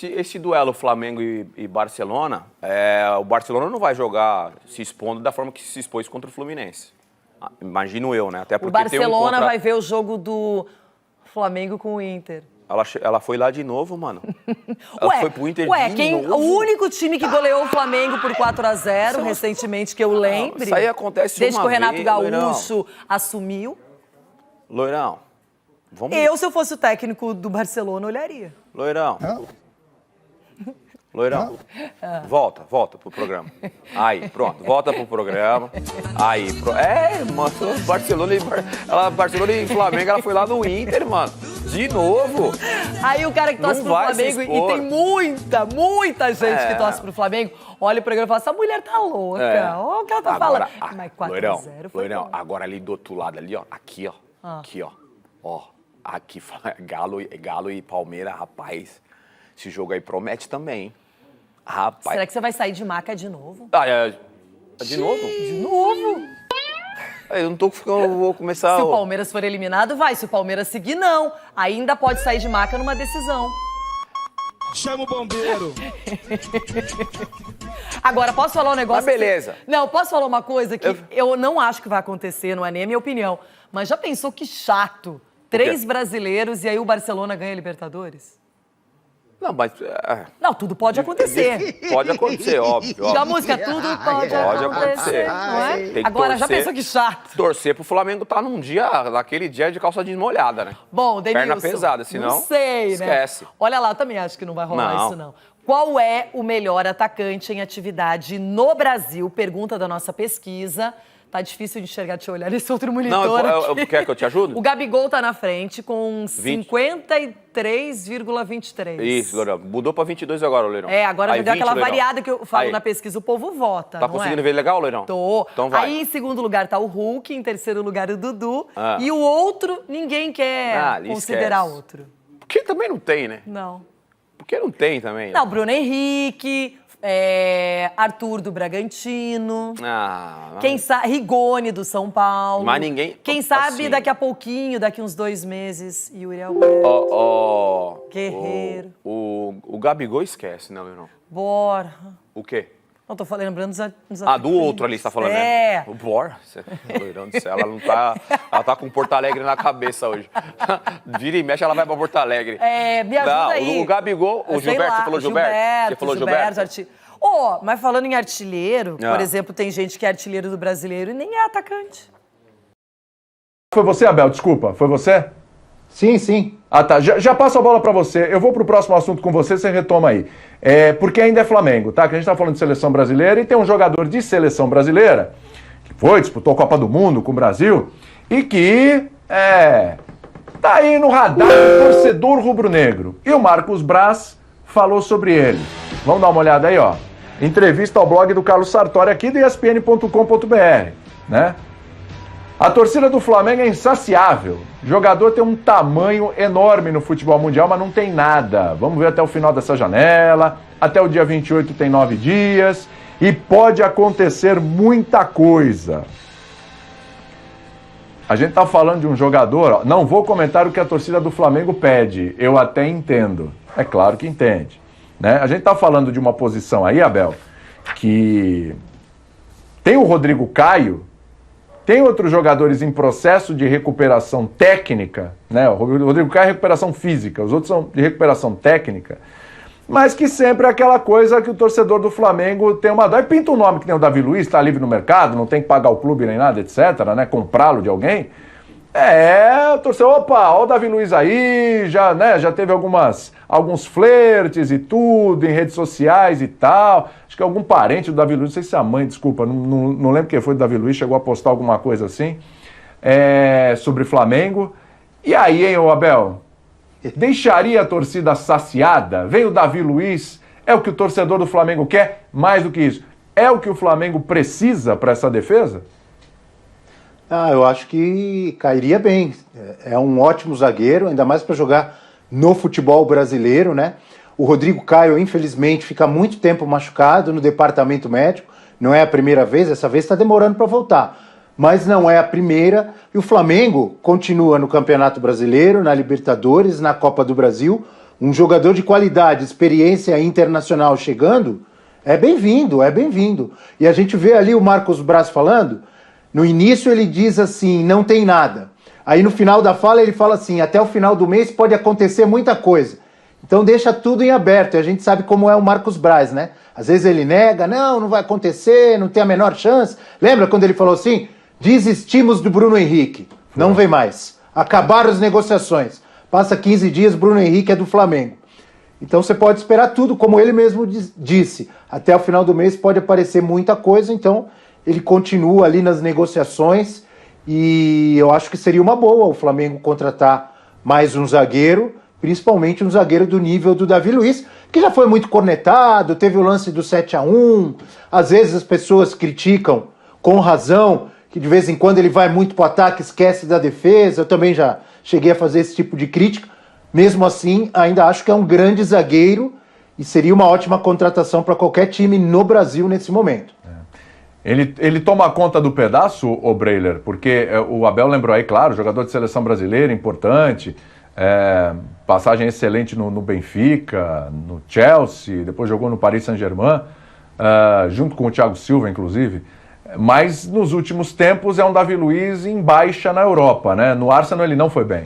esse duelo Flamengo e Barcelona, o Barcelona não vai jogar se expondo da forma que se expôs contra o Fluminense. Imagino eu, né? Até porque o Barcelona vai ver o jogo do Flamengo com o Inter. Ela foi lá de novo, mano. Ela foi pro Inter de novo. O único time que goleou o Flamengo por 4-0 recentemente, que eu lembre. Isso aí acontece desde que o Renato Gaúcho Loirão. assumiu. Loirão, vamos... Se eu fosse o técnico do Barcelona, olharia. Loirão. Loirão, volta pro programa. Aí, pronto, volta pro programa. Aí, mano, Barcelona e Flamengo, ela foi lá no Inter, mano. De novo. Aí o cara que torce pro Flamengo, e tem muita gente que torce pro Flamengo, olha o programa e fala, essa mulher tá louca. Olha o que ela tá falando. Mas 4-0 foi Loirão, agora ali do outro lado, ali, ó. Aqui, ó. Aqui, ó. Ó, aqui, Galo e Palmeiras, rapaz. Esse jogo aí promete também, hein? Rapaz. Será que você vai sair de maca de novo? De novo? De novo? Eu não tô ficando, vou começar... Se o Palmeiras for eliminado, vai. Se o Palmeiras seguir, não. Ainda pode sair de maca numa decisão. Chama o bombeiro. Agora, posso falar um negócio? Mas beleza. Não, posso falar uma coisa que eu não acho que vai acontecer, não é nem a minha opinião. Mas já pensou que chato? 3 brasileiros e aí o Barcelona ganha a Libertadores? Não, mas... Não, tudo pode acontecer. Pode acontecer, óbvio. E a música, tudo pode acontecer, não é? Agora, já pensou que chato? Torcer pro Flamengo tá naquele dia de calça jeans molhada, né? Bom, Denilson, perna pesada, senão não sei, esquece. Né? Olha lá, eu também acho que não vai rolar isso, não. Qual é o melhor atacante em atividade no Brasil? Pergunta da nossa pesquisa. Tá difícil de enxergar, deixa eu olhar nesse outro monitor aqui. Quer que eu te ajude? O Gabigol tá na frente com 53,23. Isso, Lourão. Mudou pra 22 agora, Lourão. Agora aí, deu aquela 20, variada que eu falo na pesquisa, o povo vota, Tá conseguindo ver legal, Lourão? Tô. Então vai. Aí em segundo lugar tá o Hulk, em terceiro lugar o Dudu. E o outro, ninguém quer considerar outro. Porque também não tem, né? Não. Porque não tem também. Não, Bruno Henrique... Arthur do Bragantino. Quem sabe Rigoni do São Paulo. Mas ninguém. Quem sabe daqui a pouquinho, daqui uns 2 meses, Yuri Alberto. Guerreiro. O Gabigol esquece, né, Leonão? Borja. O quê? Não, tô lembrando dos do outro ali, você tá falando, né? O Borja. Loirão do céu, ela não tá. Ela tá com Porto Alegre na cabeça hoje. Vira e mexe, ela vai pra Porto Alegre. Me ajuda aí. O Gabigol, o Gilberto, você falou Gilberto? Você falou Gilberto? Mas falando em artilheiro, por exemplo, tem gente que é artilheiro do brasileiro e nem é atacante. Foi você, Abel? Desculpa, foi você? Sim. Tá. Já passo a bola pra você. Eu vou pro próximo assunto com você retoma aí. Porque ainda é Flamengo, tá? Que a gente tá falando de seleção brasileira e tem um jogador de seleção brasileira que disputou a Copa do Mundo com o Brasil e que tá aí no radar do torcedor rubro-negro. E o Marcos Braz falou sobre ele. Vamos dar uma olhada aí, ó. Entrevista ao blog do Carlos Sartori aqui do ESPN.com.br, né? A torcida do Flamengo é insaciável. O jogador tem um tamanho enorme no futebol mundial, mas não tem nada. Vamos ver até o final dessa janela. Até o dia 28 tem 9 dias. E pode acontecer muita coisa. A gente tá falando de um jogador... Não vou comentar o que a torcida do Flamengo pede. Eu até entendo. É claro que entende. Né? A gente tá falando de uma posição aí, Abel, que tem o Rodrigo Caio... Tem outros jogadores em processo de recuperação técnica, né? O Rodrigo Caio é recuperação física, os outros são de recuperação técnica, mas que sempre é aquela coisa que o torcedor do Flamengo tem uma dó. E pinta um nome que tem o Davi Luiz, está livre no mercado, não tem que pagar o clube nem nada, etc., né? Comprá-lo de alguém. O torcedor, olha o Davi Luiz aí, já teve alguns flertes e tudo, em redes sociais e tal. Acho que algum parente do Davi Luiz, não sei se é a mãe, desculpa, não lembro quem foi do Davi Luiz, chegou a postar alguma coisa assim, sobre Flamengo. E aí, hein, ô Abel? Deixaria a torcida saciada? Vem o Davi Luiz, é o que o torcedor do Flamengo quer? Mais do que isso, é o que o Flamengo precisa para essa defesa? Eu acho que cairia bem. É um ótimo zagueiro, ainda mais para jogar no futebol brasileiro, né? O Rodrigo Caio, infelizmente, fica muito tempo machucado no departamento médico. Não é a primeira vez, essa vez está demorando para voltar. Mas não é a primeira. E o Flamengo continua no Campeonato Brasileiro, na Libertadores, na Copa do Brasil, Um jogador de qualidade, experiência internacional chegando, é bem-vindo, é bem-vindo. E a gente vê ali o Marcos Braz falando, no início ele diz assim, não tem nada. Aí no final da fala ele fala assim, até o final do mês pode acontecer muita coisa. Então deixa tudo em aberto, e a gente sabe como é o Marcos Braz, né? Às vezes ele nega, não vai acontecer, não tem a menor chance. Lembra quando ele falou assim, desistimos do Bruno Henrique, não vem mais. Acabaram as negociações. Passa 15 dias, Bruno Henrique é do Flamengo. Então você pode esperar tudo, como ele mesmo disse. Até o final do mês pode aparecer muita coisa, então ele continua ali nas negociações e eu acho que seria uma boa o Flamengo contratar mais um zagueiro, principalmente um zagueiro do nível do Davi Luiz, que já foi muito cornetado, teve o lance do 7-1, às vezes as pessoas criticam com razão, que de vez em quando ele vai muito para o ataque, esquece da defesa, eu também já cheguei a fazer esse tipo de crítica, mesmo assim ainda acho que é um grande zagueiro e seria uma ótima contratação para qualquer time no Brasil nesse momento. Ele toma conta do pedaço, o Breiler, porque o Abel lembrou aí, claro, jogador de seleção brasileira, importante, passagem excelente no Benfica, no Chelsea, depois jogou no Paris Saint-Germain, junto com o Thiago Silva, inclusive. Mas nos últimos tempos é um Davi Luiz em baixa na Europa, né? No Arsenal ele não foi bem.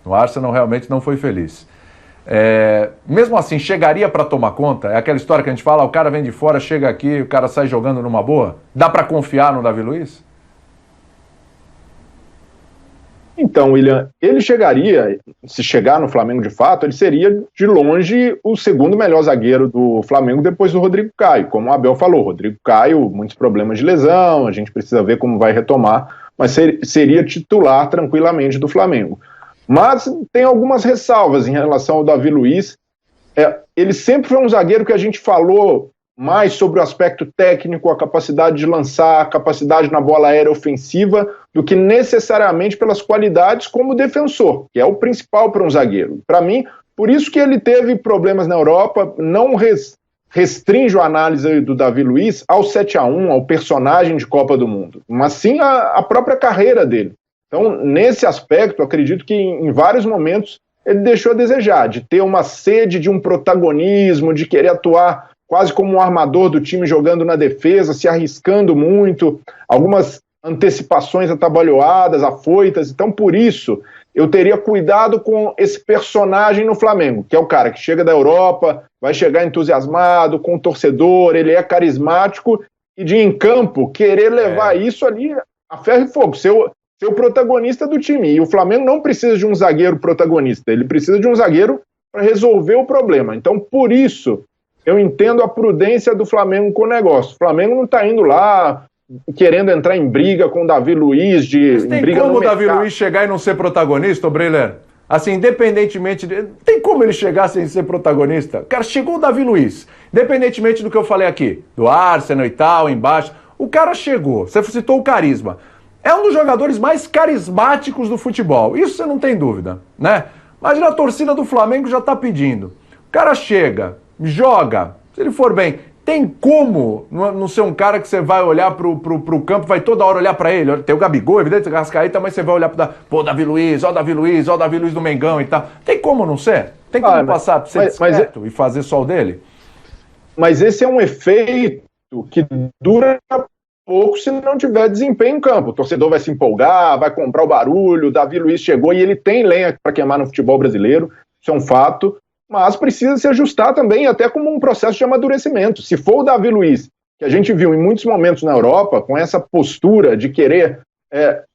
No Arsenal realmente não foi feliz. Mesmo assim, chegaria para tomar conta? É aquela história que a gente fala, o cara vem de fora, chega aqui, o cara sai jogando numa boa? Dá para confiar no Davi Luiz? Então, William, ele chegaria, se chegar no Flamengo de fato, ele seria de longe o segundo melhor zagueiro do Flamengo depois do Rodrigo Caio. Como o Abel falou, Rodrigo Caio, muitos problemas de lesão, a gente precisa ver como vai retomar, mas seria titular tranquilamente do Flamengo. Mas tem algumas ressalvas em relação ao Davi Luiz. Ele sempre foi um zagueiro que a gente falou mais sobre o aspecto técnico, a capacidade de lançar, a capacidade na bola aérea ofensiva, do que necessariamente pelas qualidades como defensor, que é o principal para um zagueiro. Para mim, por isso que ele teve problemas na Europa, não restringe a análise do Davi Luiz ao 7-1, ao personagem de Copa do Mundo, mas sim a própria carreira dele. Então, nesse aspecto, acredito que em vários momentos ele deixou a desejar, de ter uma sede de um protagonismo, de querer atuar quase como um armador do time jogando na defesa, se arriscando muito, algumas antecipações atabalhoadas, afoitas. Então, por isso, eu teria cuidado com esse personagem no Flamengo, que é o cara que chega da Europa, vai chegar entusiasmado, com o torcedor, ele é carismático, e de em campo querer levar isso ali a ferro e fogo, ser o protagonista do time. E o Flamengo não precisa de um zagueiro protagonista, ele precisa de um zagueiro para resolver o problema. Então, por isso, eu entendo a prudência do Flamengo com o negócio. O Flamengo não está indo lá querendo entrar em briga com o Davi Luiz. Tem como o Davi Luiz chegar e não ser protagonista, Breiler? Assim, independentemente... Tem como ele chegar sem ser protagonista? Cara, chegou o Davi Luiz. Independentemente do que eu falei aqui, do Arsenal e tal, embaixo. O cara chegou. Você citou o carisma. É um dos jogadores mais carismáticos do futebol. Isso você não tem dúvida, né? Imagina a torcida do Flamengo já tá pedindo. O cara chega... joga, se ele for bem, tem como não ser um cara que você vai olhar pro campo, vai toda hora olhar pra ele? Tem o Gabigol, evidente, o Arrascaeta, mas você vai olhar pro Davi Luiz, ó o Davi Luiz, ó o Davi Luiz do Mengão e tal. Tem como não ser? Tem como passar pra ser discreto e fazer só o dele? Mas esse é um efeito que dura pouco se não tiver desempenho em campo. O torcedor vai se empolgar, vai comprar o barulho, o Davi Luiz chegou e ele tem lenha para queimar no futebol brasileiro, isso é um fato. Mas precisa se ajustar também, até como um processo de amadurecimento. Se for o Davi Luiz, que a gente viu em muitos momentos na Europa, com essa postura de querer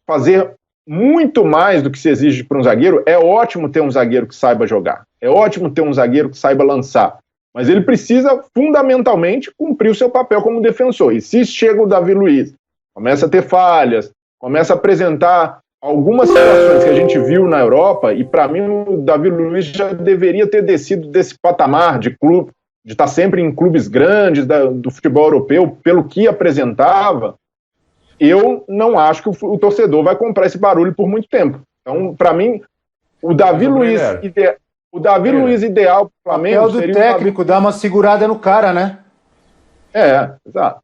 fazer muito mais do que se exige para um zagueiro, é ótimo ter um zagueiro que saiba jogar, é ótimo ter um zagueiro que saiba lançar, mas ele precisa fundamentalmente cumprir o seu papel como defensor. E se chega o Davi Luiz, começa a ter falhas, começa a apresentar algumas situações que a gente viu na Europa, e para mim o Davi Luiz já deveria ter descido desse patamar de clube, de estar sempre em clubes grandes do futebol europeu, pelo que apresentava. Eu não acho que o torcedor vai comprar esse barulho por muito tempo. Então, para mim, o Davi Luiz ideal para o Flamengo é o do técnico, dar uma segurada no cara, né? Exato.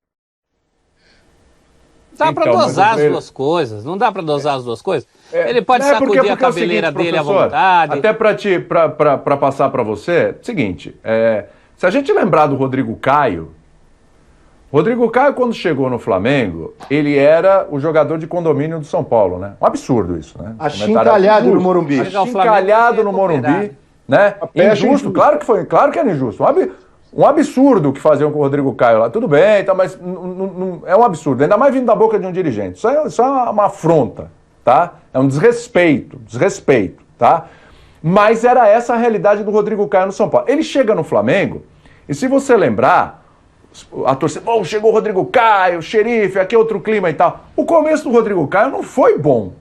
Dá para dosar as duas coisas, não dá para dosar as duas coisas? Ele pode sacudir a cabeleira dele à vontade. Até para passar para você, seguinte, se a gente lembrar do Rodrigo Caio, quando chegou no Flamengo, ele era o jogador de condomínio do São Paulo, né? Um absurdo isso, né? Achincalhado no Morumbi. Achincalhado no Morumbi, né? Injusto, claro que era injusto. Um absurdo que faziam com o Rodrigo Caio lá. Tudo bem, tá, mas é um absurdo. Ainda mais vindo da boca de um dirigente. Isso é uma afronta, tá? É um desrespeito, tá? Mas era essa a realidade do Rodrigo Caio no São Paulo. Ele chega no Flamengo, e se você lembrar, a torcida, chegou o Rodrigo Caio, xerife, aqui é outro clima e tal. O começo do Rodrigo Caio não foi bom.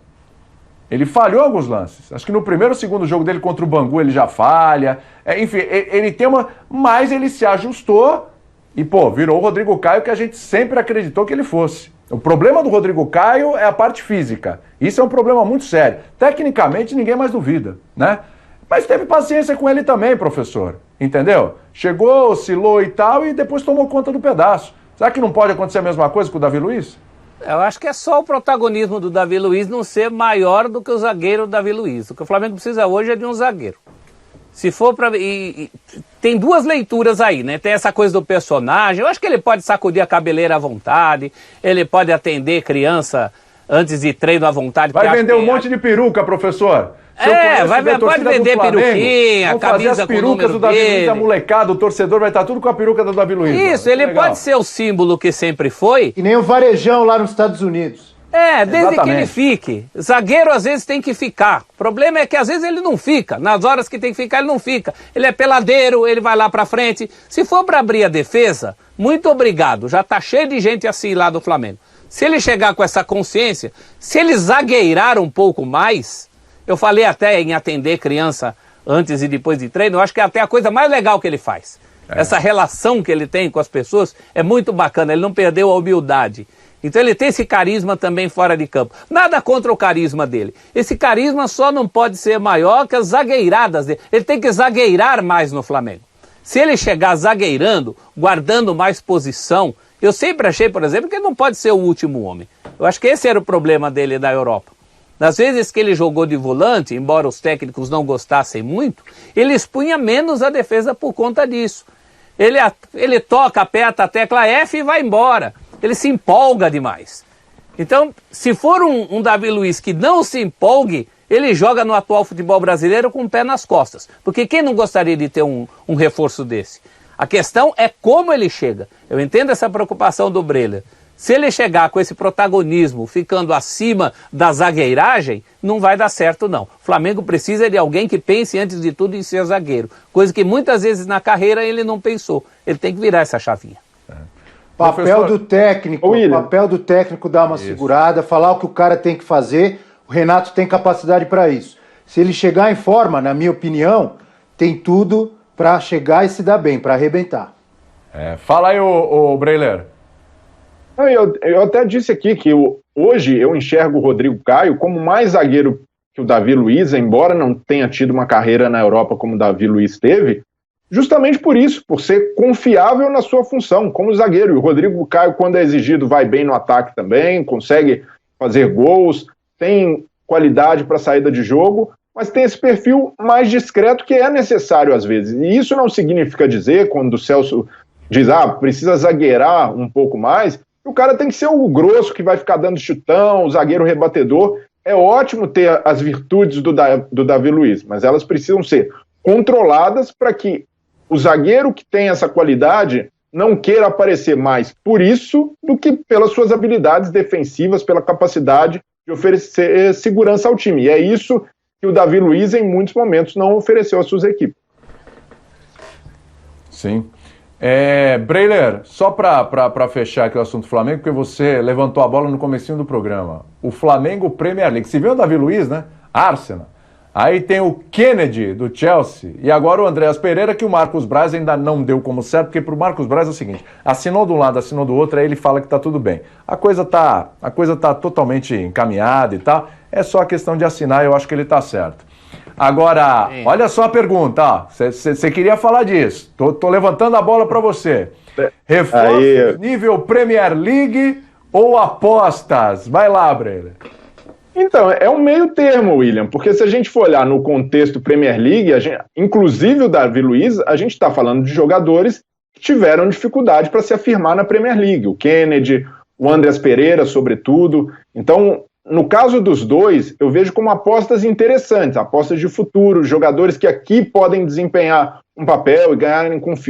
Ele falhou alguns lances. Acho que no primeiro ou segundo jogo dele contra o Bangu ele já falha. Enfim, ele tem mas ele se ajustou e, virou o Rodrigo Caio que a gente sempre acreditou que ele fosse. O problema do Rodrigo Caio é a parte física. Isso é um problema muito sério. Tecnicamente, ninguém mais duvida, né? Mas teve paciência com ele também, professor. Entendeu? Chegou, oscilou e tal, e depois tomou conta do pedaço. Será que não pode acontecer a mesma coisa com o Davi Luiz? Eu acho que é só o protagonismo do Davi Luiz não ser maior do que o zagueiro Davi Luiz. O que o Flamengo precisa hoje é de um zagueiro. Se for para... Tem duas leituras aí, né? Tem essa coisa do personagem. Eu acho que ele pode sacudir a cabeleira à vontade, ele pode atender criança antes de treino à vontade. Vai vender um monte de peruca, professor. Pode vender peruquinha, camisa com o número do Davi dele. Luiz, a molecada, o torcedor vai estar tudo com a peruca do Davi Luiz. Isso, ele pode ser o símbolo que sempre foi. E nem o Varejão lá nos Estados Unidos. Desde que ele fique. Zagueiro às vezes tem que ficar. O problema é que às vezes ele não fica. Nas horas que tem que ficar, ele não fica. Ele é peladeiro, ele vai lá pra frente. Se for pra abrir a defesa, muito obrigado. Já tá cheio de gente assim lá do Flamengo. Se ele chegar com essa consciência, se ele zagueirar um pouco mais... Eu falei até em atender criança antes e depois de treino, eu acho que é até a coisa mais legal que ele faz. Essa relação que ele tem com as pessoas é muito bacana, ele não perdeu a humildade. Então ele tem esse carisma também fora de campo. Nada contra o carisma dele. Esse carisma só não pode ser maior que as zagueiradas dele. Ele tem que zagueirar mais no Flamengo. Se ele chegar zagueirando, guardando mais posição, eu sempre achei, por exemplo, que ele não pode ser o último homem. Eu acho que esse era o problema dele na Europa. Nas vezes que ele jogou de volante, embora os técnicos não gostassem muito, ele expunha menos a defesa por conta disso. Ele toca, aperta a tecla F e vai embora. Ele se empolga demais. Então, se for um Davi Luiz que não se empolgue, ele joga no atual futebol brasileiro com o pé nas costas. Porque quem não gostaria de ter um reforço desse? A questão é como ele chega. Eu entendo essa preocupação do Breler. Se ele chegar com esse protagonismo, ficando acima da zagueiragem, não vai dar certo não. O Flamengo precisa de alguém que pense antes de tudo em ser zagueiro. Coisa que muitas vezes na carreira ele não pensou. Ele tem que virar essa chavinha. Papel do técnico dar uma segurada, falar o que o cara tem que fazer. O Renato tem capacidade para isso. Se ele chegar em forma, na minha opinião, tem tudo para chegar e se dar bem, para arrebentar. Fala aí, ô Breler. Eu até disse aqui que hoje eu enxergo o Rodrigo Caio como mais zagueiro que o Davi Luiz, embora não tenha tido uma carreira na Europa como o Davi Luiz teve, justamente por isso, por ser confiável na sua função como zagueiro. E o Rodrigo Caio, quando é exigido, vai bem no ataque também, consegue fazer gols, tem qualidade para saída de jogo, mas tem esse perfil mais discreto que é necessário às vezes. E isso não significa dizer, quando o Celso diz, precisa zagueirar um pouco mais, o cara tem que ser o grosso que vai ficar dando chutão, o zagueiro rebatedor. É ótimo ter as virtudes do Davi Luiz, mas elas precisam ser controladas para que o zagueiro que tem essa qualidade não queira aparecer mais por isso do que pelas suas habilidades defensivas, pela capacidade de oferecer segurança ao time. E é isso que o Davi Luiz, em muitos momentos, não ofereceu às suas equipes. Sim. Breler, só para fechar aqui o assunto Flamengo, porque você levantou a bola no comecinho do programa. O Flamengo Premier League. Você viu o Davi Luiz, né? Arsenal. Aí tem o Kennedy, do Chelsea, e agora o Andreas Pereira, que o Marcos Braz ainda não deu como certo, porque pro Marcos Braz é o seguinte, assinou de um lado, assinou do outro, aí ele fala que tá tudo bem. A coisa tá totalmente encaminhada e tal, é só a questão de assinar, eu acho que ele tá certo. Agora, olha só a pergunta, ó. Você queria falar disso. Tô levantando a bola para você. Reforços nível Premier League ou apostas? Vai lá, Breler. Então, é um meio termo, William, porque se a gente for olhar no contexto Premier League, inclusive o Davi Luiz, a gente está falando de jogadores que tiveram dificuldade para se afirmar na Premier League. O Kennedy, o Andreas Pereira, sobretudo. Então, no caso dos dois, eu vejo como apostas interessantes, apostas de futuro, jogadores que aqui podem desempenhar um papel e ganharem confiança.